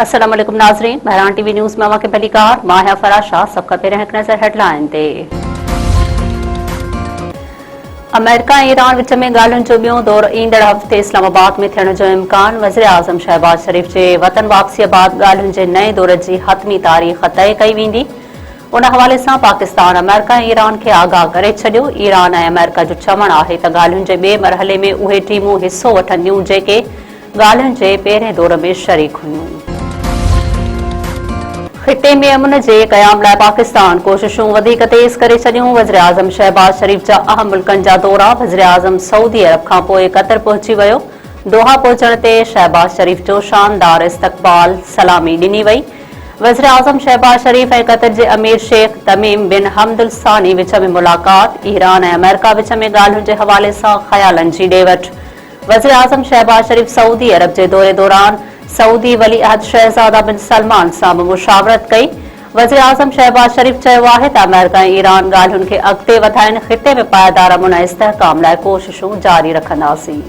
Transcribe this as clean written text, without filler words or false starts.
अस्सलाम वालेकुम नाज़रीन, बहरान टीवी न्यूज़ में के भलीकार माहिया फराशा सबका पहिरियों हिकु नज़र हेडलाइन ते। अमेरिका ऐं ईरान विच में ॻाल्हियुनि जो ॿियों दौर ईंदड़ हफ़्ते इस्लामाबाद में थियण जो इम्कान। वज़ीर आज़म शहबाज शरीफ़ जे वतन वापसीअ बाद ॻाल्हियुनि जे नए दौर जी हतमी तारीख़ तय कई वेंदी। उन हवाले सां पाकिस्तान अमेरिका ऐं ईरान खे आगाह करे छॾियो। ईरान ऐं अमेरिका जो चवणु आहे त ॻाल्हियुनि जे ॿिए मरहले में उहे टीमूं हिसो वठंदियूं जेके ॻाल्हियुनि जे पहिरें दौर में शरीक हुयूं। खिते में अमन जे क़याम लाइ पाकिस्तान कोशिशूं वधीक तेज़ करे छॾियूं। वज़ीर आज़म शहबाज शरीफ़ जा अहम मुल्कनि जा दौरा। वज़ीर आज़म सऊदी अरब खां पोइ कतर पहुची वियो। दोहा पहुचण ते शहबाज शरीफ़ जो शानदार इस्तक़बाल सलामी ॾिनी वई। वज़ीर आज़म शहबाज शरीफ़ ऐं कतर जे अमीर शेख तमीम बिन हमद अल सानी विच में मुलाक़ात। ईरान ऐं अमेरिका विच में ॻाल्हियुनि जे हवाले सां ख़यालनि जी ॾे वठि। वज़ीर आज़म शहबाज शरीफ़ सऊदी अरब जे दौरे दौरान सऊदी वली अहद शहज़ादा बिन सलमान सां बि मुशावरत कई। वज़ीर आज़म शहबाज शरीफ़ चयो आहे त अमेरिका ऐं ईरान ॻाल्हियुनि खे अॻिते वधाइनि। खिते में पायदार अमन ऐं इस्तेहकाम लाइ कोशिशूं जारी रखंदासीं।